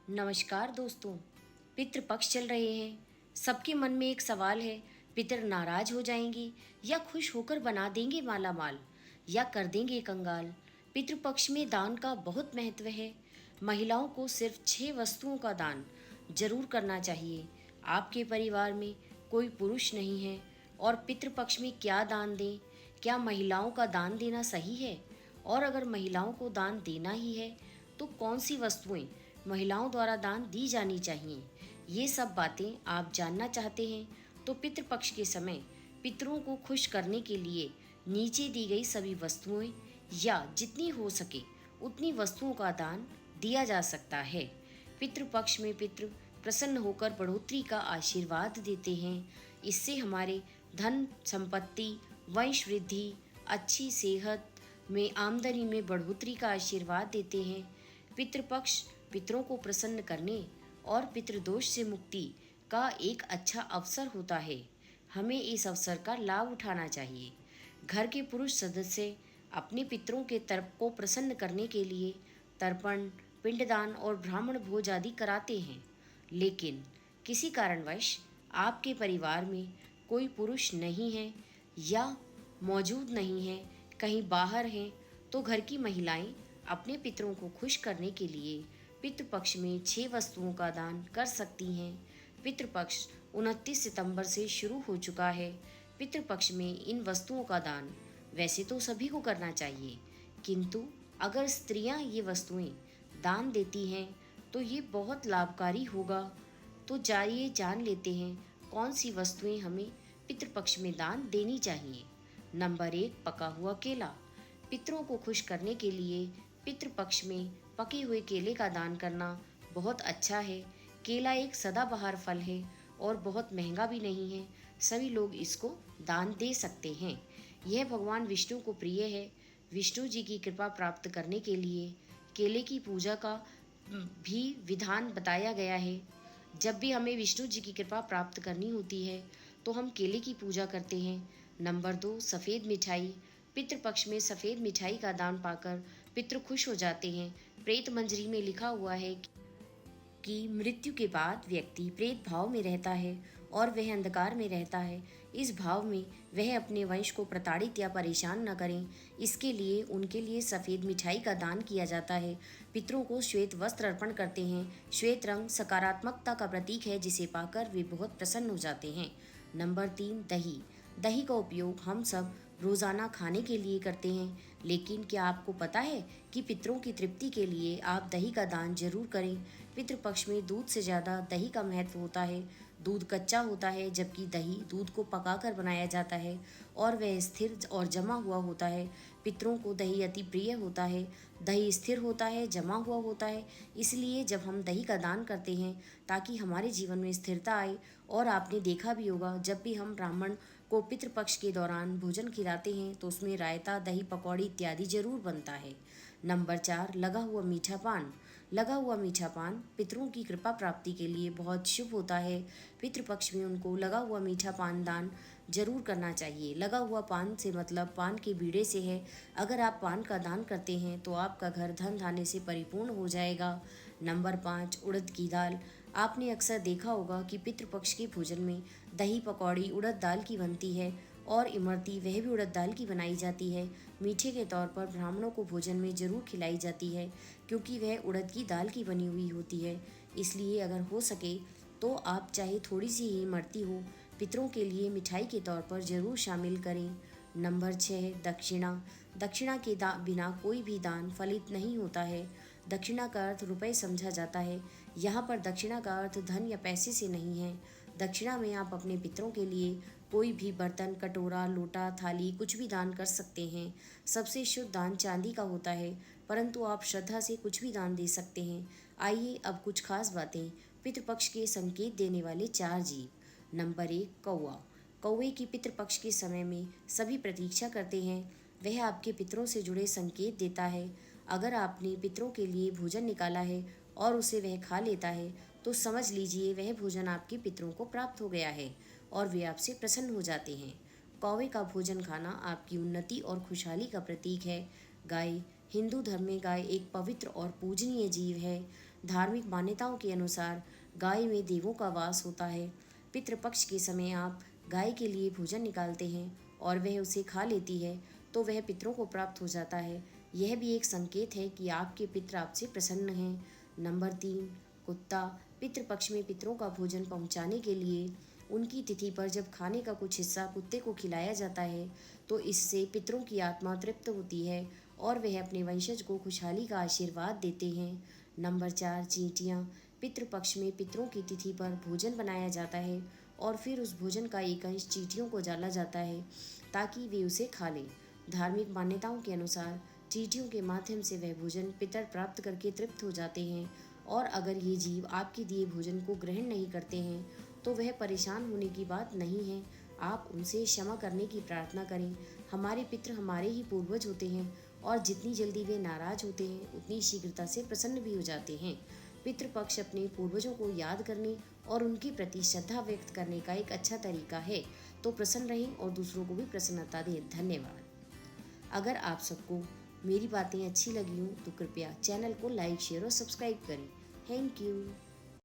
नमस्कार दोस्तों। पितृपक्ष चल रहे हैं। सबके मन में एक सवाल है, पितर नाराज हो जाएंगे या खुश होकर बना देंगे माला माल या कर देंगे कंगाल। पितृपक्ष में दान का बहुत महत्व है। महिलाओं को सिर्फ 6 वस्तुओं का दान जरूर करना चाहिए। आपके परिवार में कोई पुरुष नहीं है और पितृपक्ष में क्या दान दें? क्या महिलाओं का दान देना सही है? और अगर महिलाओं को दान देना ही है तो कौन सी वस्तुएं महिलाओं द्वारा दान दी जानी चाहिए? ये सब बातें आप जानना चाहते हैं तो पितृपक्ष के समय पितरों को खुश करने के लिए नीचे दी गई सभी वस्तुएं या जितनी हो सके उतनी वस्तुओं का दान दिया जा सकता है। पितृपक्ष में पितृ प्रसन्न होकर बढ़ोतरी का आशीर्वाद देते हैं। इससे हमारे धन संपत्ति, वंश वृद्धि, अच्छी सेहत में, आमदनी में बढ़ोतरी का आशीर्वाद देते हैं। पितृपक्ष पितरों को प्रसन्न करने और पितृदोष से मुक्ति का एक अच्छा अवसर होता है। हमें इस अवसर का लाभ उठाना चाहिए। घर के पुरुष सदस्य अपने पितरों के तर्प को प्रसन्न करने के लिए तर्पण, पिंडदान और ब्राह्मण भोज आदि कराते हैं। लेकिन किसी कारणवश आपके परिवार में कोई पुरुष नहीं है या मौजूद नहीं है, कहीं बाहर हैं, तो घर की महिलाएं अपने पितरों को खुश करने के लिए पितृपक्ष में 6 वस्तुओं का दान कर सकती हैं। पितृपक्ष 29 सितंबर से शुरू हो चुका है। पितृपक्ष में इन वस्तुओं का दान वैसे तो सभी को करना चाहिए, किंतु अगर स्त्रियां ये वस्तुएं दान देती हैं तो ये बहुत लाभकारी होगा। तो जाइए जान लेते हैं कौन सी वस्तुएं हमें पितृपक्ष में दान देनी चाहिए। नंबर 1, पका हुआ केला। पितरों को खुश करने के लिए पितृपक्ष में पके हुए केले का दान करना बहुत अच्छा है। केला एक सदाबहार फल है और बहुत महंगा भी नहीं है। सभी लोग इसको दान दे सकते हैं। यह भगवान विष्णु को प्रिय है। विष्णु जी की कृपा प्राप्त करने के लिए केले की पूजा का भी विधान बताया गया है। जब भी हमें विष्णु जी की कृपा प्राप्त करनी होती है तो हम केले की पूजा करते हैं। नंबर 2, सफ़ेद मिठाई। पितृपक्ष में सफ़ेद मिठाई का दान पाकर पितृ खुश हो जाते हैं। प्रेत मंजरी में लिखा हुआ है कि मृत्यु के बाद व्यक्ति प्रेत भाव में रहता है और वह अंधकार में रहता है। इस भाव में वह अपने वंश को प्रताड़ित या परेशान न करें, इसके लिए उनके लिए सफ़ेद मिठाई का दान किया जाता है। पितरों को श्वेत वस्त्र अर्पण करते हैं। श्वेत रंग सकारात्मकता का प्रतीक है, जिसे पाकर वे बहुत प्रसन्न हो जाते हैं। नंबर 3, दही। दही का उपयोग हम सब रोज़ाना खाने के लिए करते हैं, लेकिन क्या आपको पता है कि पितरों की तृप्ति के लिए आप दही का दान जरूर करें। पितृपक्ष में दूध से ज़्यादा दही का महत्व होता है। दूध कच्चा होता है, जबकि दही दूध को पकाकर बनाया जाता है और वह स्थिर और जमा हुआ होता है। पितरों को दही अति प्रिय होता है। दही स्थिर होता है, जमा हुआ होता है, इसलिए जब हम दही का दान करते हैं ताकि हमारे जीवन में स्थिरता आए। और आपने देखा भी होगा, जब भी हम ब्राह्मण को पितृपक्ष के दौरान भोजन खिलाते हैं तो उसमें रायता, दही, पकौड़ी इत्यादि जरूर बनता है। नंबर 4, लगा हुआ मीठा पान। लगा हुआ मीठा पान पितरों की कृपा प्राप्ति के लिए बहुत शुभ होता है। पितृपक्ष में उनको लगा हुआ मीठा पान दान जरूर करना चाहिए। लगा हुआ पान से मतलब पान के बीड़े से है। अगर आप पान का दान करते हैं तो आपका घर धन धान्य से परिपूर्ण हो जाएगा। नंबर 5, उड़द की दाल। आपने अक्सर देखा होगा कि पितृपक्ष के भोजन में दही, पकौड़ी उड़द दाल की बनती है और इमरती वह भी उड़द दाल की बनाई जाती है। मीठे के तौर पर ब्राह्मणों को भोजन में जरूर खिलाई जाती है, क्योंकि वह उड़द की दाल की बनी हुई होती है। इसलिए अगर हो सके तो आप चाहे थोड़ी सी ही इमरती हो, पितरों के लिए मिठाई के तौर पर जरूर शामिल करें। नंबर 6, दक्षिणा। दक्षिणा के बिना कोई भी दान फलित नहीं होता है। दक्षिणा का अर्थ रुपए समझा जाता है। यहाँ पर दक्षिणा का अर्थ धन या पैसे से नहीं है। दक्षिणा में आप अपने पितरों के लिए कोई भी बर्तन, कटोरा, लोटा, थाली कुछ भी दान कर सकते हैं। सबसे शुद्ध दान चांदी का होता है, परंतु आप श्रद्धा से कुछ भी दान दे सकते हैं। आइए अब कुछ खास बातें। पितृपक्ष के संकेत देने वाले 4 जीव। नंबर 1, कौवा। कौवे की पितृपक्ष के समय में सभी प्रतीक्षा करते हैं। वह आपके पितरों से जुड़े संकेत देता है। अगर आपने पितरों के लिए भोजन निकाला है और उसे वह खा लेता है तो समझ लीजिए वह भोजन आपके पितरों को प्राप्त हो गया है और वे आपसे प्रसन्न हो जाते हैं। कौवे का भोजन खाना आपकी उन्नति और खुशहाली का प्रतीक है। गाय। हिंदू धर्म में गाय एक पवित्र और पूजनीय जीव है। धार्मिक मान्यताओं के अनुसार गाय में देवों का वास होता है। पितृपक्ष के समय आप गाय के लिए भोजन निकालते हैं और वह उसे खा लेती है तो वह पितरों को प्राप्त हो जाता है। यह भी एक संकेत है कि आपके पितृ आपसे प्रसन्न हैं। नंबर 3, कुत्ता। पितृपक्ष में पितरों का भोजन पहुंचाने के लिए उनकी तिथि पर जब खाने का कुछ हिस्सा कुत्ते को खिलाया जाता है तो इससे पितरों की आत्मा तृप्त होती है और वह अपने वंशज को खुशहाली का आशीर्वाद देते हैं। नंबर 4, चींटियाँ। पितृपक्ष में पितरों की तिथि पर भोजन बनाया जाता है और फिर उस भोजन का एक अंश चींटियों को डाला जाता है ताकि वे उसे खा लें। धार्मिक मान्यताओं के अनुसार चींटियों के माध्यम से वह भोजन पितर प्राप्त करके तृप्त हो जाते हैं और अगर ये जीव आपके दिए भोजन को ग्रहण नहीं करते हैं तो वह परेशान होने की बात नहीं है। आप उनसे क्षमा करने की प्रार्थना करें। हमारे पितृ हमारे ही पूर्वज होते हैं और जितनी जल्दी वे नाराज होते हैं उतनी शीघ्रता से प्रसन्न भी हो जाते हैं। पितृपक्ष अपने पूर्वजों को याद करने और उनके प्रति श्रद्धा व्यक्त करने का एक अच्छा तरीका है। तो प्रसन्न रहें और दूसरों को भी प्रसन्नता दें। धन्यवाद। अगर आप सबको मेरी बातें अच्छी लगी हों तो कृपया चैनल को लाइक, शेयर और सब्सक्राइब करें। Thank you.